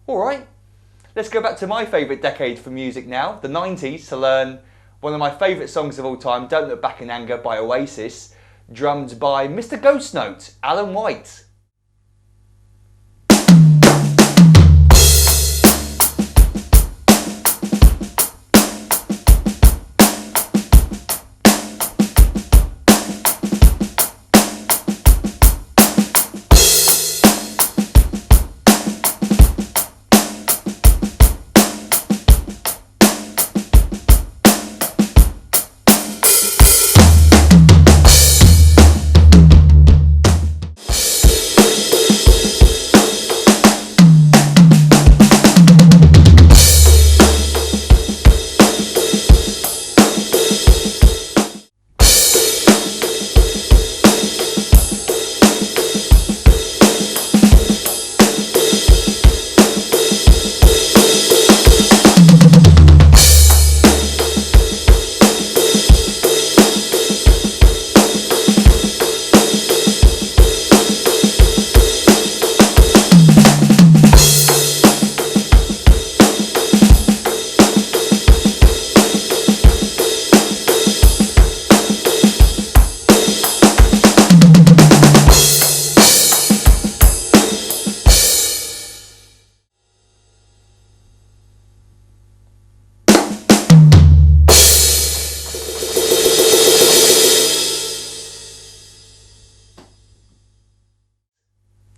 Alright, let's go back to my favourite decade for music now, the 90s, to learn one of my favourite songs of all time, Don't Look Back in Anger by Oasis, drummed by Mr. Ghostnote, Alan White.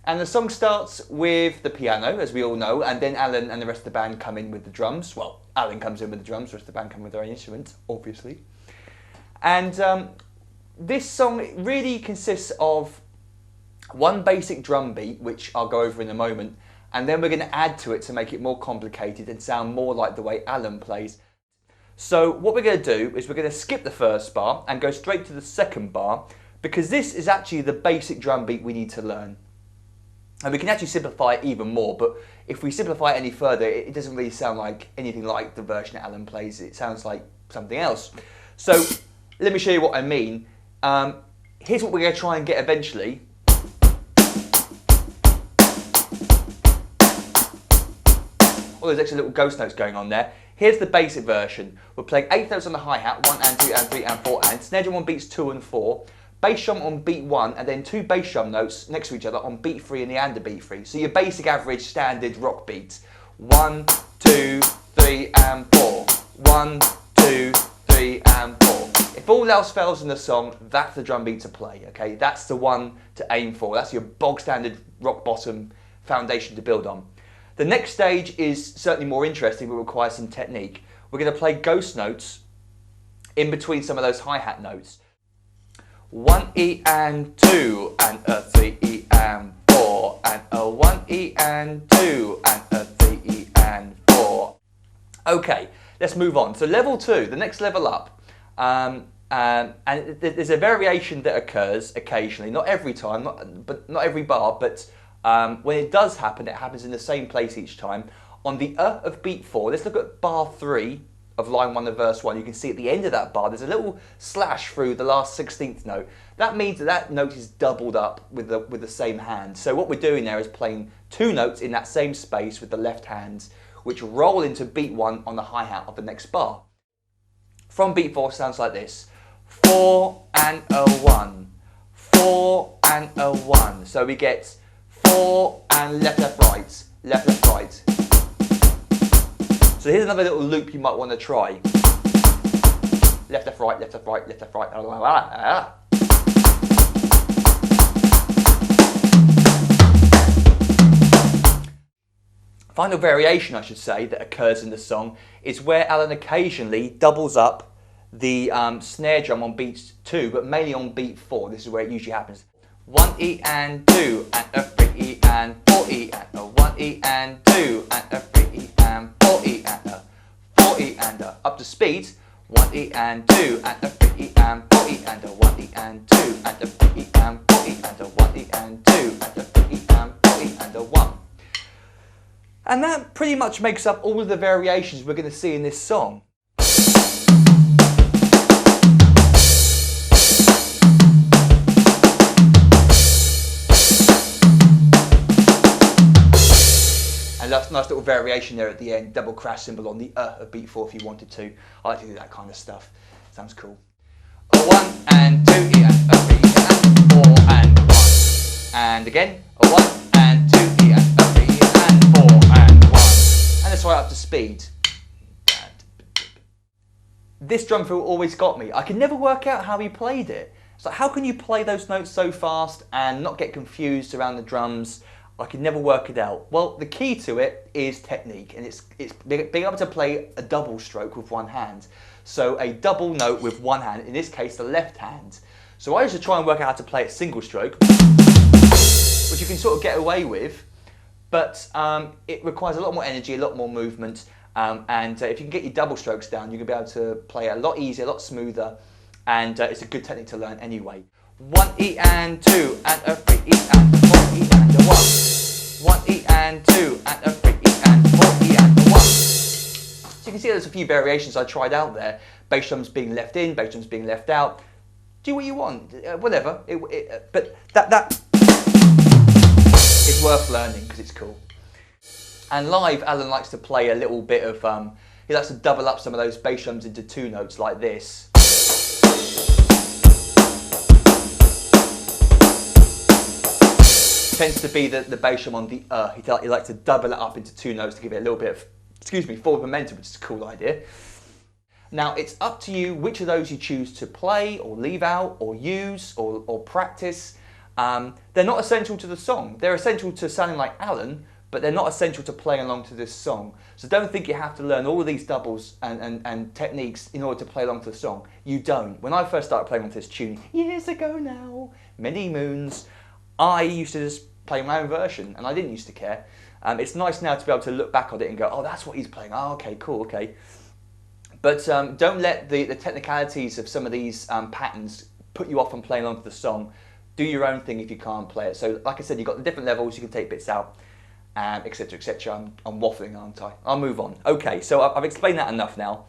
And the song starts with the piano, as we all know, and then Alan and the rest of the band come in with the drums. Well, Alan comes in with the drums, the rest of the band come with their own instruments, obviously. And this song really consists of one basic drum beat, which I'll go over in a moment, and then we're going to add to it to make it more complicated and sound more like the way Alan plays. So what we're going to do is we're going to skip the first bar and go straight to the second bar, because this is actually the basic drum beat we need to learn. And we can actually simplify it even more, but if we simplify it any further, it doesn't really sound like anything like the version that Alan plays. It sounds like something else. So let me show you what I mean. Here's what we're going to try and get eventually. All those extra little ghost notes going on there. Here's the basic version. We're playing 8 notes on the hi-hat, 1 and 2 and 3 and 4 and. Snare drum on beats 2 and 4. Bass drum on beat 1 and then 2 bass drum notes next to each other on beat 3 and the under beat 3. So your basic average standard rock beats. 1, 2, 3 and 4. 1, 2, 3 and 4. If all else fails in the song, that's the drum beat to play, okay? That's the one to aim for. That's your bog standard rock bottom foundation to build on. The next stage is certainly more interesting but requires some technique. We're going to play ghost notes in between some of those hi-hat notes. 1 E and 2 and a 3 E and 4 and a 1 E and 2 and a 3 E and 4. Okay, let's move on. So level 2, the next level up, and there's a variation that occurs occasionally, not every time, not every bar, but when it does happen, it happens in the same place each time. On the of beat 4, let's look at bar 3 of line 1 of verse 1, you can see at the end of that bar there's a little slash through the last 16th note. That means that that note is doubled up with the same hand. So what we're doing there is playing 2 notes in that same space with the left hands, which roll into beat 1 on the hi-hat of the next bar. From beat 4 sounds like this. 4 and a 1, 4 and a 1. So we get 4 and left, left, right, left, left, right. So here's another little loop you might want to try. Left, left, right, left, left, right, left, left, right. Final variation, I should say, that occurs in the song is where Alan occasionally doubles up the snare drum on beat 2, but mainly on beat 4. This is where it usually happens. 1 E and 2 and a 3 E and 4 E and a 1 E and 2 and a 3 E and 4 E and a 4 E and a. Up to speed. 1 E and 2 and a 3 E and 4 E and a 1 E and 2 and a 3 E and 4 E and a 1 E and 2 and a 3 E and 4 E and a 1. And that pretty much makes up all of the variations we're going to see in this song. And And that's a nice little variation there at the end, double crash cymbal on the of beat 4 if you wanted to. I like to do that kind of stuff. Sounds cool. A 1 and 2 E and a 3 and 4 and 1. And again, a 1 and 2 E and a 3 and 4 and 1. And it's right up to speed. This drum fill always got me. I could never work out how he played it. It's like, how can you play those notes so fast and not get confused around the drums? I could never work it out. Well, the key to it is technique, and it's being able to play a double stroke with one hand. So a double note with one hand, in this case the left hand. So I used to try and work out how to play it single stroke, which you can sort of get away with, but it requires a lot more energy, a lot more movement, and if you can get your double strokes down, you're going to be able to play a lot easier, a lot smoother, and it's a good technique to learn anyway. 1 E and 2 and a 3 E and a 4 E and a 1. 1 E and 2 and a 3 E and 4 E and a 1. So you can see there's a few variations I tried out there. Bass drums being left in, bass drums being left out. Do what you want, whatever. But that is worth learning because it's cool. And live, Alan likes to play a little bit of, he likes to double up some of those bass drums into two notes like this. Tends to be the bass drum on the he likes to double it up into two notes to give it a little bit of, forward momentum, which is a cool idea. Now it's up to you which of those you choose to play or leave out or use or practice. They're not essential to the song. They're essential to sounding like Alan, but they're not essential to playing along to this song. So don't think you have to learn all of these doubles and techniques in order to play along to the song. You don't. When I first started playing on this tune, years ago now, many moons, I used to just play my own version, and I didn't used to care. It's nice now to be able to look back on it and go, oh, that's what he's playing. Oh, okay, cool, okay. But don't let the technicalities of some of these patterns put you off on playing along to the song. Do your own thing if you can't play it. So, like I said, you've got the different levels, you can take bits out, etc., etc. I'm waffling, aren't I? I'll move on. Okay, so I've explained that enough now.